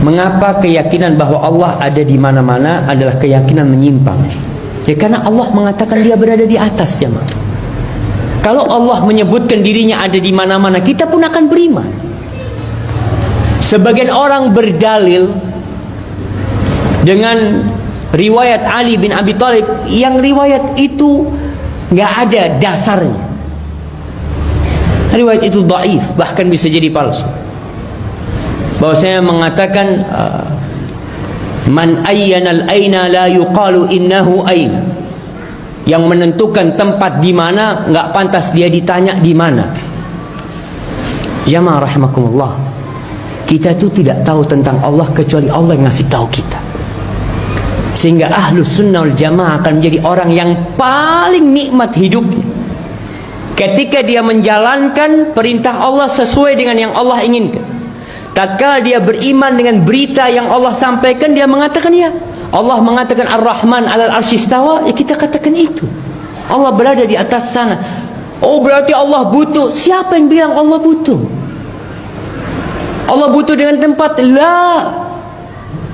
Mengapa keyakinan bahwa Allah ada di mana-mana adalah keyakinan menyimpang? Ya karena Allah mengatakan dia berada di atas, jemaah. Kalau Allah menyebutkan dirinya ada di mana-mana, kita pun akan beriman. Sebagian orang berdalil dengan riwayat Ali bin Abi Thalib yang riwayat itu nggak ada dasarnya. Riwayat itu dhaif, bahkan bisa jadi palsu. Bahwasanya mengatakan man ayyanal aina la yuqalu innahu ain. Yang menentukan tempat di mana nggak pantas dia ditanya di mana. Jamaah rahimakumullah. Kita itu tidak tahu tentang Allah kecuali Allah yang ngasih tahu kita. Sehingga ahlus sunnah wal jamaah akan menjadi orang yang paling nikmat hidupnya ketika dia menjalankan perintah Allah sesuai dengan yang Allah inginkan. Tatkala dia beriman dengan berita yang Allah sampaikan, dia mengatakan ya, Allah mengatakan Ar-Rahman 'alal arsy istawa, ya kita katakan itu. Allah berada di atas sana. Oh, berarti Allah butuh. Siapa yang bilang Allah butuh? Allah butuh dengan tempat? La.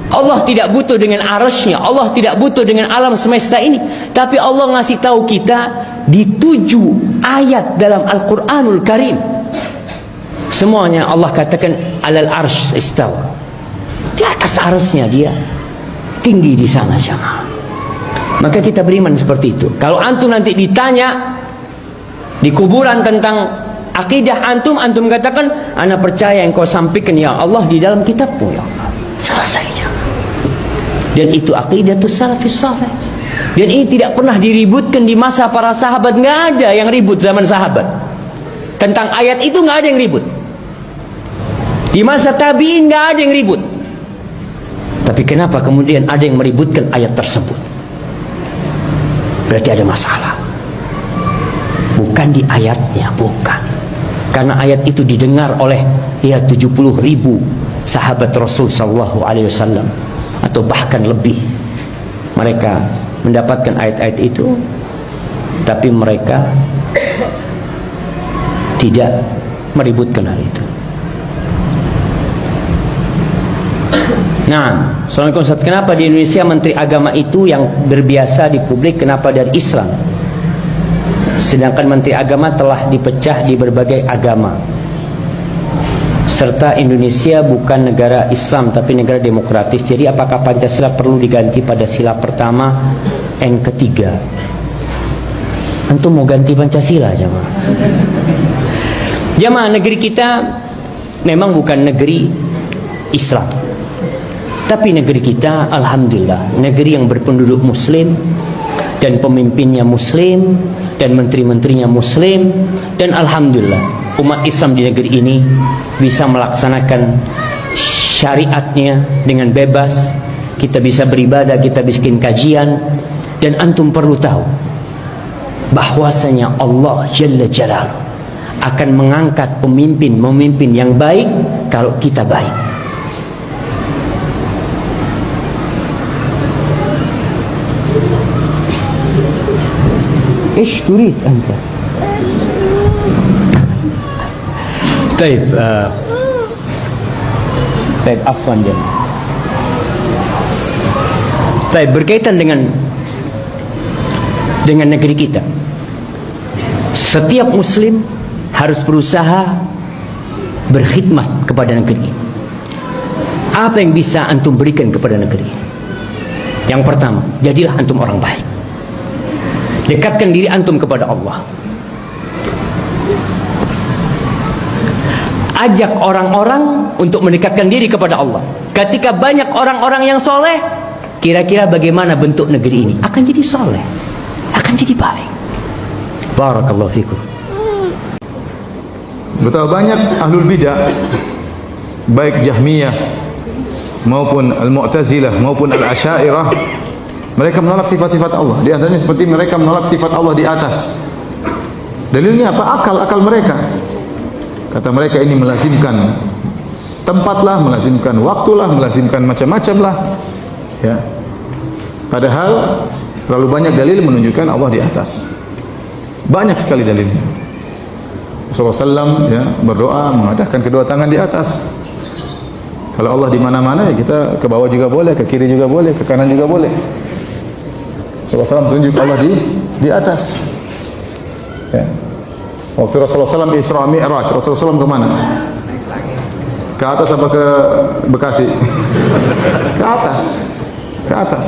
Allah tidak butuh dengan arsy-Nya, Allah tidak butuh dengan alam semesta ini. Tapi Allah ngasih tahu kita di 7 ayat dalam Al-Qur'anul Karim. Semuanya Allah katakan alal arsy istawa. Di atas arsy-Nya dia, tinggi di sana, jamaah. Maka kita beriman seperti itu. Kalau antum nanti ditanya di kuburan tentang akidah antum katakan, ana percaya yang kau sampaikan ya Allah di dalam kitabmu ya Allah. Selesai, jamaah. Dan itu aqidatus salafis saleh. Dan ini tidak pernah diributkan di masa para sahabat. Nggak ada yang ribut zaman sahabat tentang ayat itu, nggak ada yang ribut. Di masa tabi'in nggak ada yang ribut. Tapi kenapa kemudian ada yang meributkan ayat tersebut? Berarti ada masalah. Bukan di ayatnya, bukan. Karena ayat itu didengar oleh 70.000 sahabat Rasul sallallahu alaihi wasallam atau bahkan lebih. Mereka mendapatkan ayat-ayat itu, tapi mereka tidak meributkan hal itu. Nah, assalamualaikum Ustaz, kenapa di Indonesia menteri agama itu yang berbiasa di publik, kenapa dari Islam? Sedangkan menteri agama telah dipecah di berbagai agama. Serta Indonesia bukan negara Islam tapi negara demokratis. Jadi apakah Pancasila perlu diganti pada sila pertama dan ketiga? Antum mau ganti Pancasila, jamaah? Jamaah, negeri kita memang bukan negeri Islam, tapi negeri kita alhamdulillah negeri yang berpenduduk muslim dan pemimpinnya muslim dan menteri-menterinya muslim, dan alhamdulillah umat Islam di negeri ini bisa melaksanakan syariatnya dengan bebas. Kita bisa beribadah, kita bikin kajian. Dan antum perlu tahu bahwasanya Allah Jalla Jalaluhu akan mengangkat pemimpin yang baik kalau kita baik. إيش تريد أنت؟ طيب طيب عفوا جماعة. طيب, berkaitan dengan negeri kita, setiap muslim harus berusaha berkhidmat kepada negeri ini. Apa yang bisa antum berikan kepada negeri ini? Yang pertama, jadilah antum orang baik. Dekatkan diri antum kepada Allah. Ajak orang-orang untuk mendekatkan diri kepada Allah. Ketika banyak orang-orang yang soleh, kira-kira bagaimana bentuk negeri ini? Akan jadi soleh, akan jadi baik. Barakallahu fikum. Betapa banyak ahlul bidah, baik Jahmiyah maupun Al-Mu'tazilah maupun Al-Asy'ariyah, mereka menolak sifat-sifat Allah. Di antaranya seperti mereka menolak sifat Allah di atas. Dalilnya apa? Akal mereka. Kata mereka ini melazimkan tempatlah, melazimkan waktulah, melazimkan macam-macam lah. Ya. Padahal terlalu banyak dalil menunjukkan Allah di atas. Banyak sekali dalilnya. Rasulullah SAW ya, berdoa mengadahkan kedua tangan di atas. Kalau Allah di mana-mana, ya kita ke bawah juga boleh, ke kiri juga boleh, ke kanan juga boleh. Rasulullah SAW tunjuk Allah di atas. Ya. Waktu Rasulullah SAW Isra Mi'raj, Rasulullah SAW kemana? Ke atas apa ke Bekasi? Ke atas. Ke atas.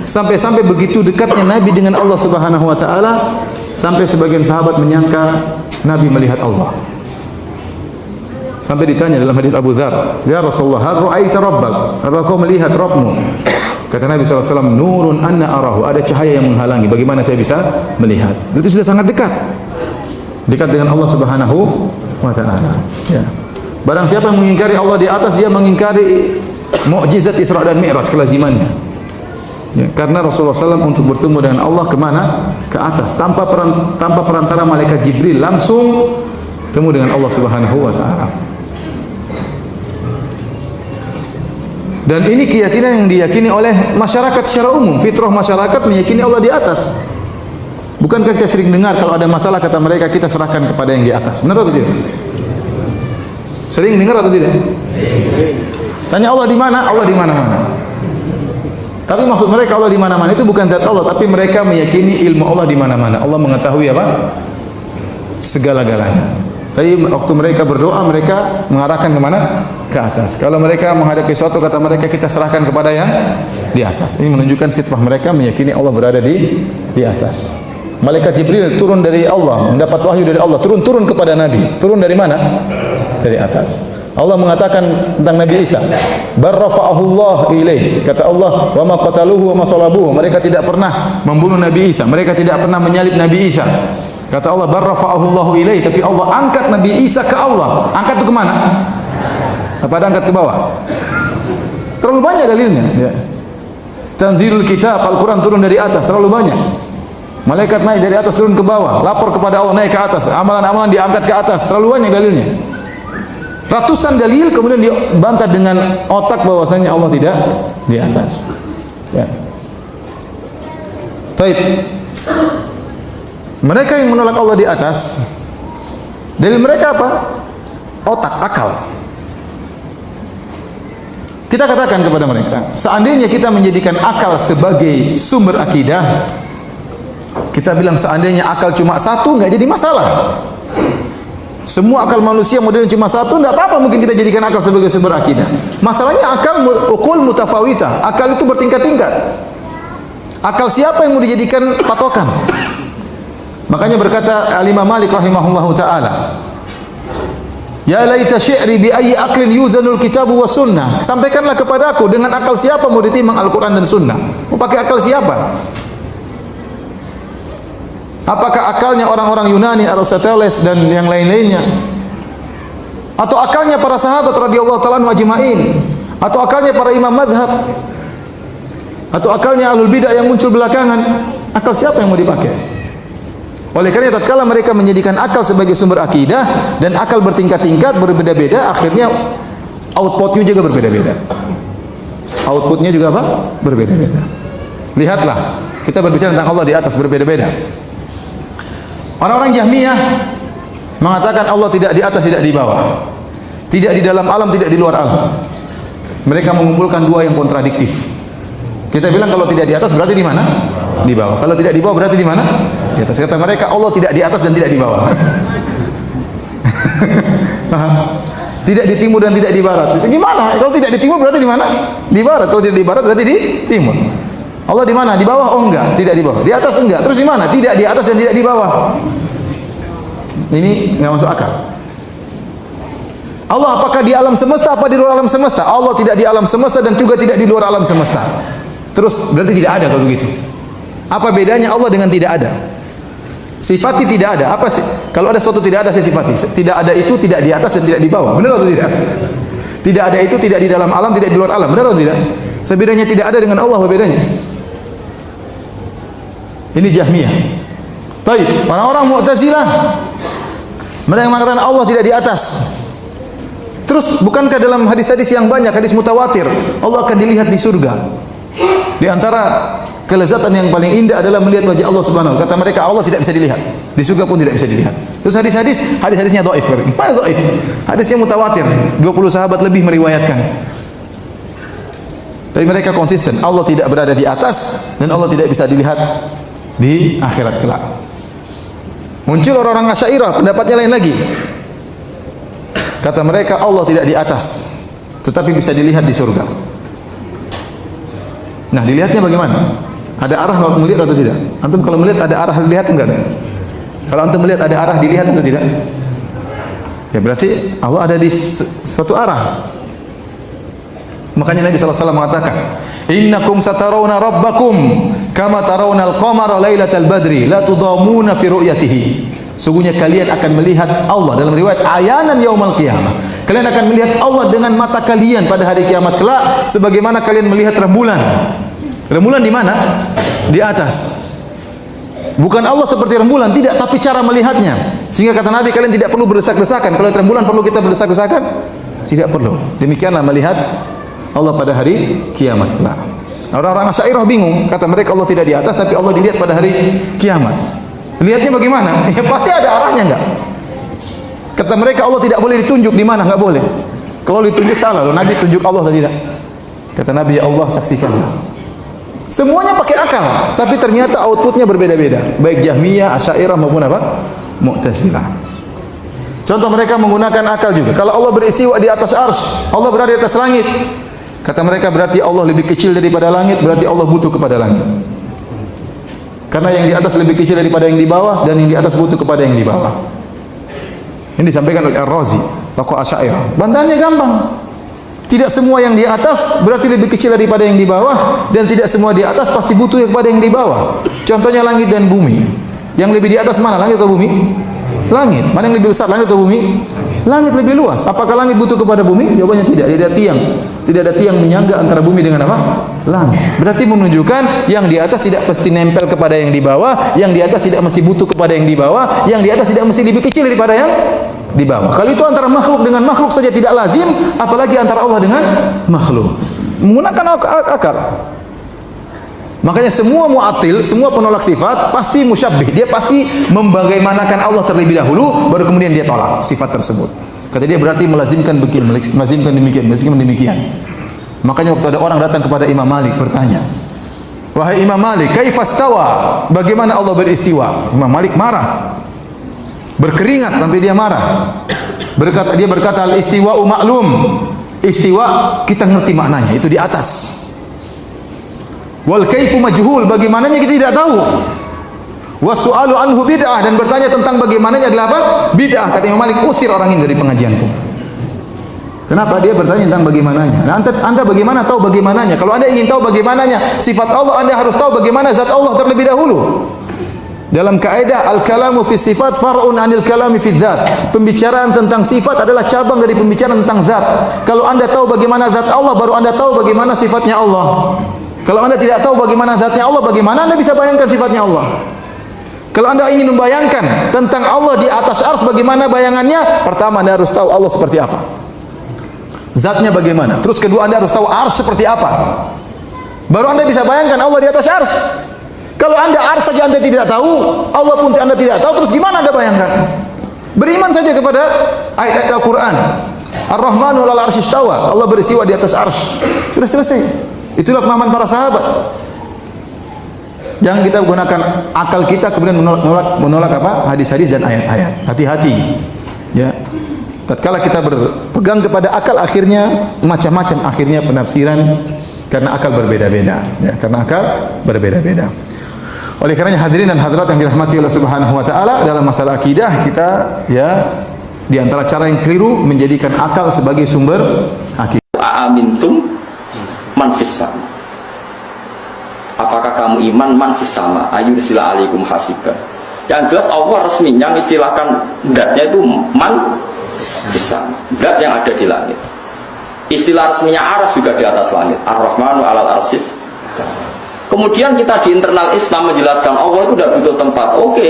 Sampai-sampai begitu dekatnya Nabi dengan Allah Subhanahu wa taala, sampai sebagian sahabat menyangka Nabi melihat Allah. Sampai ditanya dalam hadis Abu Dzar, "Ya Rasulullah, hal ra'aita rabbak?" Apa kau melihat Rabbmu? Kata Nabi SAW, "Nurun anna arahu." Ada cahaya yang menghalangi, bagaimana saya bisa melihat? Itu sudah sangat dekat. Dekat dengan Allah Subhanahu wa taala. Ya. Barang siapa yang mengingkari Allah di atas, dia mengingkari mukjizat Isra dan Mi'raj, kelazimannya. Ya, karena Rasulullah SAW untuk bertemu dengan Allah kemana? Ke atas, tanpa perantara malaikat Jibril, langsung bertemu dengan Allah Subhanahu wa taala. Dan ini keyakinan yang diyakini oleh masyarakat secara umum. Fitrah masyarakat meyakini Allah di atas. Bukankah kita sering dengar kalau ada masalah kata mereka kita serahkan kepada yang di atas? Benar atau tidak? Sering dengar atau tidak? Tanya Allah di mana? Allah di mana-mana. Tapi maksud mereka Allah di mana-mana itu bukan zat Allah, tapi mereka meyakini ilmu Allah di mana-mana. Allah mengetahui apa? Segala-galanya. Tapi waktu mereka berdoa, mereka mengarahkan ke mana? Ke atas. Kalau mereka menghadapi sesuatu, kata mereka kita serahkan kepada yang di atas. Ini menunjukkan fitrah mereka meyakini Allah berada di atas. Malaikat Jibril turun dari Allah, mendapat wahyu dari Allah, turun kepada Nabi. Turun dari mana? Dari atas. Allah mengatakan tentang Nabi Isa, "Barrafa'ahu Allah ilaih." Kata Allah, "Wa ma qataluhu wa ma salabuhu." Mereka tidak pernah membunuh Nabi Isa, mereka tidak pernah menyalib Nabi Isa. Kata Allah, "Barrafa'ahu Allah ilaih." Tapi Allah angkat Nabi Isa ke Allah. Angkat itu ke mana? Apa ada angkat ke bawah? Terlalu banyak dalilnya. Ya. Tanzilul kitab, Al-Quran turun dari atas, terlalu banyak. Malaikat naik dari atas turun ke bawah, lapor kepada Allah naik ke atas, amalan-amalan diangkat ke atas, terlalu banyak dalilnya. Ratusan dalil kemudian dibantah dengan otak bahwasanya Allah tidak di atas. Ya. Taib. Mereka yang menolak Allah di atas, dalil mereka apa? Otak, akal. Kita katakan kepada mereka, seandainya kita menjadikan akal sebagai sumber akidah, kita bilang seandainya akal cuma satu, nggak jadi masalah. Semua akal manusia modern cuma satu, nggak apa-apa mungkin kita jadikan akal sebagai sumber akidah. Masalahnya akal ukul mutafawita, akal itu bertingkat-tingkat. Akal siapa yang mau dijadikan patokan? Makanya berkata Al-Imam Malik rahimahullahu taala, "Ya laita syi'ri bi ayyi aqlin yuzanul kitabu was sunnah." Sampaikanlah kepadaku dengan akal siapa mau ditimbang Al-Qur'an dan sunnah? Mau pakai akal siapa? Apakah akalnya orang-orang Yunani, Aristoteles dan yang lain-lainnya? Atau akalnya para sahabat radhiyallahu ta'ala anhum ajma'in? Atau akalnya para imam madhab? Atau akalnya ahlul bidah yang muncul belakangan? Akal siapa yang mau dipakai? Oleh karena tatkala mereka menjadikan akal sebagai sumber akidah dan akal bertingkat-tingkat berbeda-beda, akhirnya outputnya juga berbeda-beda. Outputnya juga apa? Berbeda-beda. Lihatlah, kita berbicara tentang Allah di atas, berbeda-beda. Orang-orang Jahmiyah mengatakan Allah tidak di atas, tidak di bawah, tidak di dalam alam, tidak di luar alam. Mereka mengumpulkan dua yang kontradiktif. Kita bilang kalau tidak di atas berarti di mana? Di bawah. Kalau tidak di bawah berarti di mana? Di atas. Kata mereka Allah tidak di atas dan tidak di bawah. Tidak di timur dan tidak di barat. Gimana? Kalau tidak di timur berarti di mana? Di barat. Kalau tidak di barat berarti di timur. Allah di mana? Di bawah? Oh enggak, tidak di bawah. Di atas enggak. Terus di mana? Tidak di atas dan tidak di bawah. Ini enggak masuk akal. Allah apakah di alam semesta apa di luar alam semesta? Allah tidak di alam semesta dan juga tidak di luar alam semesta. Terus berarti tidak ada kalau begitu. Apa bedanya Allah dengan tidak ada? Sifati tidak ada. Apa sih? Kalau ada sesuatu tidak ada, saya sifati. Tidak ada itu tidak di atas dan tidak di bawah. Benar atau tidak? Tidak ada itu tidak di dalam alam, tidak di luar alam. Benar atau tidak? Sebedanya tidak ada dengan Allah, apa bedanya? Ini Jahmiyah. Taib. Orang-orang Mu'tazilah mereka mengatakan Allah tidak di atas. Terus bukankah dalam hadis-hadis yang banyak, hadis mutawatir, Allah akan dilihat di surga? Di antara kelezatan yang paling indah adalah melihat wajah Allah Subhanahu wa taala. Kata mereka Allah tidak bisa dilihat. Di surga pun tidak bisa dilihat. Terus hadis-hadisnya dhaif. Mana dhaif? Hadisnya mutawatir. 20 sahabat lebih meriwayatkan. Tapi mereka konsisten. Allah tidak berada di atas dan Allah tidak bisa dilihat di akhirat kelak. Muncul orang-orang Asy'ariyah, pendapatnya lain lagi. Kata mereka Allah tidak di atas, tetapi bisa dilihat di surga. Nah, dilihatnya bagaimana? Ada arah melihat atau tidak? Antum kalau melihat ada arah dilihat enggak? Kalau antum melihat ada arah dilihat atau tidak? Ya berarti Allah ada di suatu arah. Makanya Nabi SAW mengatakan, "Innakum satarawna rabbakum kama tarawna al-qamara lailatal badri la tudamuna fi ru'yatihi." Sungguhnya kalian akan melihat Allah dalam riwayat ayanan yaumal qiyamah. Kalian akan melihat Allah dengan mata kalian pada hari kiamat kelak sebagaimana kalian melihat rembulan. Rembulan di mana? Di atas. Bukan Allah seperti rembulan, tidak, tapi cara melihatnya. Sehingga kata Nabi, kalian tidak perlu berdesak-desakan. Kalau rembulan perlu kita berdesak-desakan? Tidak perlu. Demikianlah melihat Allah pada hari kiamat kelak. Orang-orang Asy'ariyah bingung, kata mereka Allah tidak di atas, tapi Allah dilihat pada hari kiamat. Lihatnya bagaimana? Ya pasti ada arahnya enggak? Kata mereka Allah tidak boleh ditunjuk di mana, enggak boleh. Kalau ditunjuk salah, loh Nabi tunjuk Allah atau tidak? Kata Nabi, ya Allah saksikanlah. Semuanya pakai akal, tapi ternyata outputnya berbeda-beda. Baik Jahmiyah, Asy'ariyah maupun apa? Mu'tazilah. Contoh mereka menggunakan akal juga. Kalau Allah beristiwa di atas arsy, Allah berada di atas langit. Kata mereka berarti Allah lebih kecil daripada langit, berarti Allah butuh kepada langit. Karena yang di atas lebih kecil daripada yang di bawah dan yang di atas butuh kepada yang di bawah. Ini disampaikan oleh Ar-Razi, tokoh Asy'ariyah. Bantahannya gampang. Tidak semua yang di atas berarti lebih kecil daripada yang di bawah, dan tidak semua di atas pasti butuh kepada yang di bawah. Contohnya langit dan bumi. Yang lebih di atas mana? Langit atau bumi? Langit. Mana yang lebih besar? Langit atau bumi? Langit lebih luas. Apakah langit butuh kepada bumi? Jawabannya tidak. Tidak ada tiang. Tidak ada tiang menyangga antara bumi dengan apa? Langit. Berarti menunjukkan yang di atas tidak mesti nempel kepada yang di bawah, yang di atas tidak mesti butuh kepada yang di bawah, yang di atas tidak mesti lebih kecil daripada yang di bawah. Kalau itu antara makhluk dengan makhluk saja tidak lazim, apalagi antara Allah dengan makhluk. Menggunakan akal. Makanya semua mu'attil, semua penolak sifat pasti musyabbih. Dia pasti membagaimanakan Allah terlebih dahulu, baru kemudian dia tolak sifat tersebut. Kata dia berarti melazimkan demikian. Makanya waktu ada orang datang kepada Imam Malik bertanya, "Wahai Imam Malik, kaifa stawa? Bagaimana Allah beristiwa?" Imam Malik marah. Berkeringat sampai dia marah. Dia berkata, "Al-istiwa'u ma'lum." Istiwa kita ngerti maknanya, itu di atas. Wal kaifu majhul, bagaimananya kita tidak tahu. Wasu'alu anhu bid'ah, dan bertanya tentang bagaimananya adalah apa? Bid'ah. Kata Imam Malik, usir orang ini dari pengajianku. Kenapa? Dia bertanya tentang bagaimananya. Nah, anda bagaimana tahu bagaimananya? Kalau anda ingin tahu bagaimananya sifat Allah, anda harus tahu bagaimana zat Allah terlebih dahulu. Dalam kaidah al-kalamu fi sifat far'un 'anil kalami fi dzat. Pembicaraan tentang sifat adalah cabang dari pembicaraan tentang zat. Kalau anda tahu bagaimana zat Allah, baru anda tahu bagaimana sifatnya Allah. Kalau anda tidak tahu bagaimana zatnya Allah, bagaimana anda bisa bayangkan sifatnya Allah? Kalau anda ingin membayangkan tentang Allah di atas arsy, bagaimana bayangannya? Pertama anda harus tahu Allah seperti apa, zatnya bagaimana. Terus kedua anda harus tahu arsy seperti apa, baru anda bisa bayangkan Allah di atas arsy. Kalau anda arsy saja anda tidak tahu, Allah pun anda tidak tahu, terus gimana anda bayangkan? Beriman saja kepada ayat-ayat Al-Quran. Ar-Rahmanu 'alal arsy istawa, Allah beristiwa di atas arsy. Sudah selesai. Itulah pemahaman para sahabat. Jangan kita gunakan akal kita kemudian menolak apa? Hadis-hadis dan ayat-ayat. Hati-hati. Ya. Tatkala kita berpegang kepada akal, akhirnya macam-macam akhirnya penafsiran karena akal berbeda-beda. Ya, karena akal berbeda-beda. Oleh karenanya hadirin dan hadirat yang dirahmati Allah Subhanahu wa taala, dalam masalah akidah kita ya di antara cara yang keliru menjadikan akal sebagai sumber akidah. Aamintum man fis sama. Apakah kamu iman man fis sama? Ayyursila alaikum hasiba. Yang jelas Allah resminya istilahkan zatnya itu man fis sama. Zat yang ada di langit. Istilah resminya arsy juga di atas langit. Ar-Rahmanu 'alal arsy. Kemudian kita di internal Islam menjelaskan Allah itu tidak butuh tempat. Oke,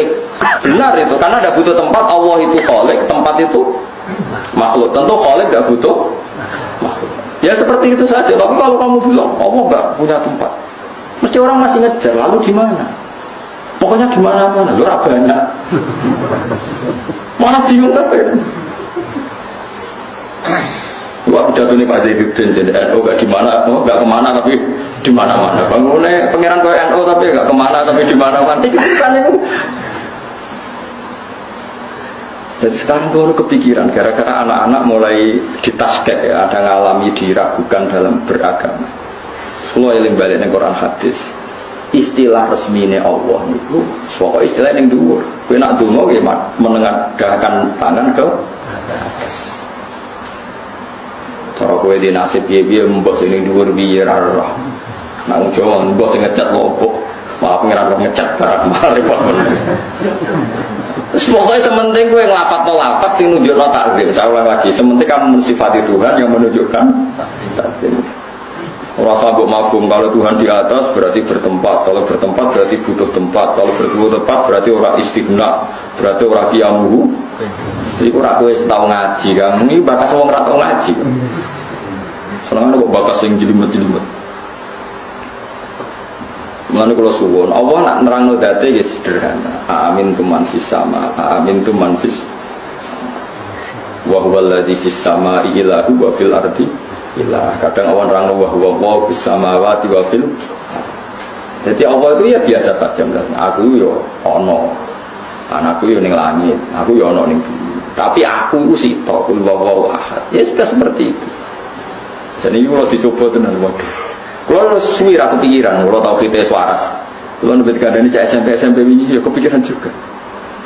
benar itu. Karena tidak butuh tempat, Allah itu khalik, tempat itu makhluk. Tentu khalik tidak butuh makhluk. Ya seperti itu saja. Tapi kalau kamu bilang Allah enggak punya tempat, Mesti orang masih ngejar, lalu di mana? Pokoknya di mana-mana, lu banyak. Malah bingung apa ya? Wah, pidato ini Pak Zainuddin jadi NU gak di mana, gak kemana tapi di mana-mana. Bangunnya pangeran kau NU tapi gak kemana tapi di mana-mana. Kan itu. Jadi sekarang kalau kepikiran gara-gara anak-anak mulai ditasket ya, ada ngalami diragukan dalam beragama. Semua yang balik ning Quran hadis. Istilah resmine Allah itu pokok istilah yang dhuwur. Kowe nak donga nggih menengadahkan tangan ke atas. Cara kowe di nasib piye-piye mbok sing dhuwur piye ra roh. Nang Jawa mbok sing ngecat lopok, malah pengiran kok ngecat barang malah repot. Pokoknya sementing kowe ngelafat sing nunjukno takzim. Saya ulang lagi, sementing kamu mensifati Tuhan yang menunjukkan takzim. Orang sanggup mafhum kalau Tuhan di atas berarti bertempat, kalau bertempat berarti butuh tempat, kalau butuh tempat berarti orang istighna, berarti orang qiyamuhu. Jadi orang kowe tau ngaji kan, ini bakas wong ra tau ngaji. Soalnya kok bakas sing jelimet-jelimet. Mulane kula suwun, Allah nak nerangno date ya sederhana. Amin tu man fis sama, amin tu man fis. Wa huwal ladzi fis samai ilahu wa fil ardi ilah. Kadang awan nerangno wa huwa fis samawati wa fil. Jadi Allah itu ya biasa saja. Aku yo ono. Anakku yo ning langit, aku yo ono ning bumi. Tapi aku itu sito, kul wawaw ahad. Ya sudah seperti itu. Jadi kalau dicoba tenan waduh. Kalau harus suwi aku pikiran, kalau tahu kita suaras. Kalau lebih keadaan ini SMP ini ya kepikiran juga.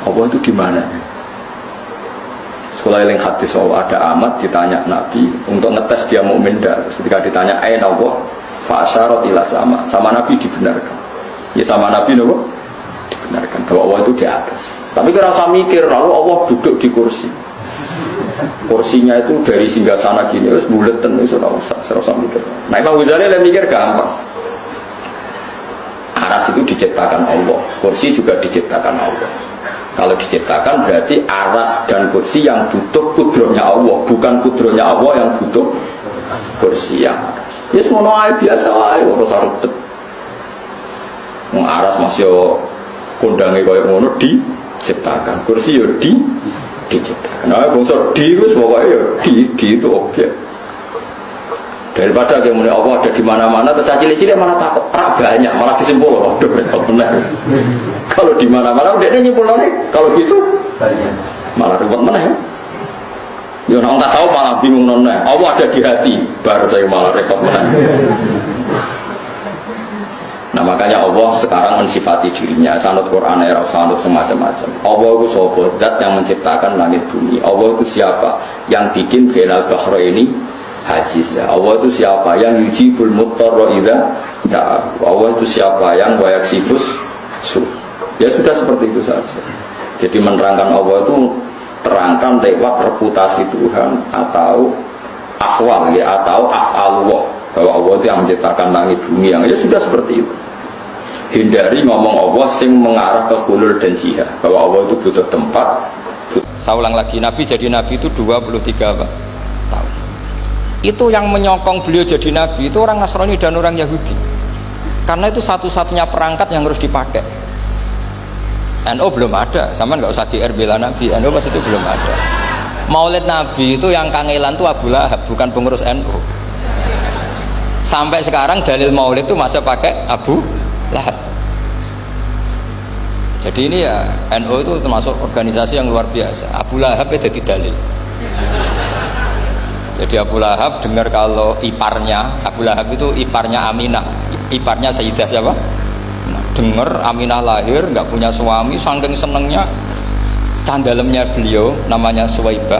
Allah itu gimana? Sekolah yang hadis bahwa ada amat ditanya Nabi untuk ngetes dia mukmin dah. Ketika ditanya aina Allah, fa asyarat ila sama Nabi dibenarkan. Ya sama Nabi nopo dibenarkan bahwa Allah itu di atas. Tapi kira usah mikir lalu Allah duduk di kursi. Kursinya itu dari singgasana gini terus buleten itu serasa mikir. Nah Imam Ghazali yang mikir gampang. Aras itu diciptakan Allah, kursi juga diciptakan Allah. Kalau diciptakan berarti aras dan kursi yang butuh kudrohnya Allah, bukan kudrohnya Allah yang butuh kursi yang aras. Ya semua biasa aja, harus ribet. Aras masih kondangnya kayak ngono diciptakan, kursi ya diciptakan. Nah, bangsa di itu pokoknya di itu objek. Daripada kayak mulai Allah ada di mana-mana, terus cilik-cilik mana takut banyak, malah disimpul loh. Benar. Kalau di mana-mana udah nyimpul nih. Kalau gitu malah ribet mana ya? Ya orang tak tahu malah bingung nona. Allah ada di hati, baru saya malah repot mana. Nah makanya Allah sekarang mensifati dirinya sanad Quran era sanad semacam-macam. Allah itu sapa zat yang menciptakan langit bumi. Allah itu siapa yang bikin bainal bahraini hajiz. Allah itu siapa yang yujibul muttarra idza da'a. Allah itu siapa yang wayaksifus su. Ya sudah seperti itu saja. Jadi menerangkan Allah itu terangkan lewat reputasi Tuhan atau ahwal ya atau af'alullah bahwa Allah itu yang menciptakan langit bumi yang ya sudah seperti itu. Hindari ngomong Allah sing mengarah ke hulul dan jihad bahwa Allah itu butuh tempat. Saya ulang lagi, Nabi jadi Nabi itu 23 tahun. Itu yang menyokong beliau jadi Nabi itu orang Nasrani dan orang Yahudi. Karena itu satu-satunya perangkat yang harus dipakai. NU belum ada, sama nggak usah GR bela Nabi. NU pas itu belum ada. Maulid Nabi itu yang kangelan itu Abu Lahab, bukan pengurus NU. Sampai sekarang dalil Maulid itu masih pakai Abu Lahab. Jadi ini ya NU itu termasuk organisasi yang luar biasa. Abu Lahab itu jadi dalil. Jadi Abu Lahab dengar kalau iparnya Abu Lahab itu iparnya Aminah, iparnya Sayyidah siapa? Dengar Aminah lahir nggak punya suami, saking senengnya candalemnya beliau namanya Suwaibah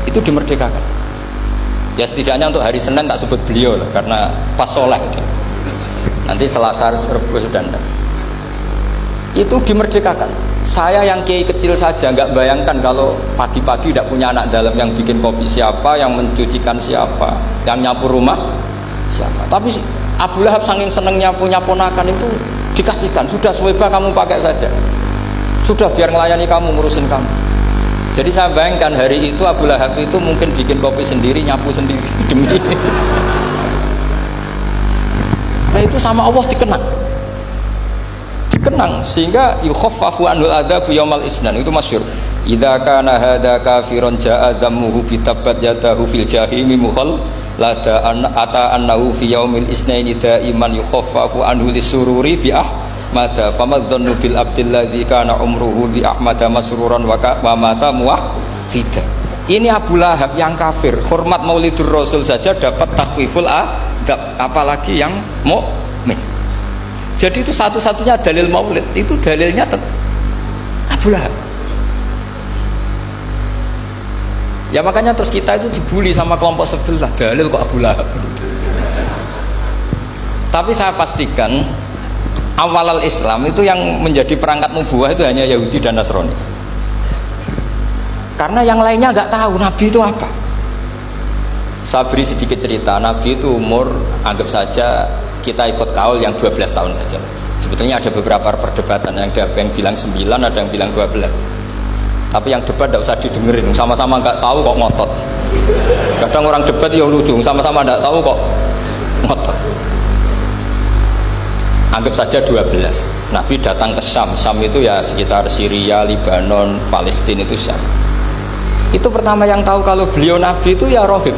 itu dimerdekakan. Ya setidaknya untuk hari Senin tak sebut beliau lah, karena pas soleh. Nanti Selasa Rabu sudah enggak. Itu dimerdekakan. Saya yang kiai kecil saja nggak bayangkan kalau pagi-pagi tidak punya anak dalam yang bikin kopi siapa, yang mencucikan siapa, yang nyapu rumah siapa. Tapi Abu Lahab saking senengnya punya ponakan itu dikasihkan. Sudah Suwaibah kamu pakai saja. Sudah biar melayani kamu, ngurusin kamu. Jadi saya bayangkan hari itu Abu Lahab itu mungkin bikin kopi sendiri, nyapu sendiri demi. Nah itu sama Allah dikenang. kenang, sehingga yukhaffafu anhul adzabu yaumal isnan, itu masyhur. Idza kana hadza kafiron ja'a dhammuhu bi tabbat yadahu fil jahimi muhal lada ata annahu fi yaumil isnaini daiman yukhaffafu anhu lisururi bi ahmada famadhannu bil abdil ladzi kana umruhu bi ahmada masruran wa mata muwahhida. Ini Abu Lahab yang kafir, hormat Maulidur Rasul saja dapat takhfiful adab, apalagi yang mukmin. Jadi itu satu-satunya dalil maulid, itu dalilnya Abu Lahab. Ya makanya terus kita itu dibully sama kelompok sebelah, dalil kok Abu Lahab. Tapi saya pastikan awal Islam itu yang menjadi perangkat nubuwah itu hanya Yahudi dan Nasrani. Karena yang lainnya nggak tahu Nabi itu apa. Saya beri sedikit cerita, Nabi itu umur anggap saja kita ikut kaul yang 12 tahun saja. Sebetulnya ada beberapa perdebatan, yang bilang 9, ada yang bilang 12. Tapi yang debat tidak usah didengerin, sama-sama nggak tahu kok ngotot. Kadang orang debat ya lucu, sama-sama nggak tahu kok ngotot. Anggap saja 12. Nabi datang ke Syam. Syam itu ya sekitar Syria, Lebanon, Palestina, itu Syam. Itu pertama yang tahu kalau beliau Nabi itu ya rohib.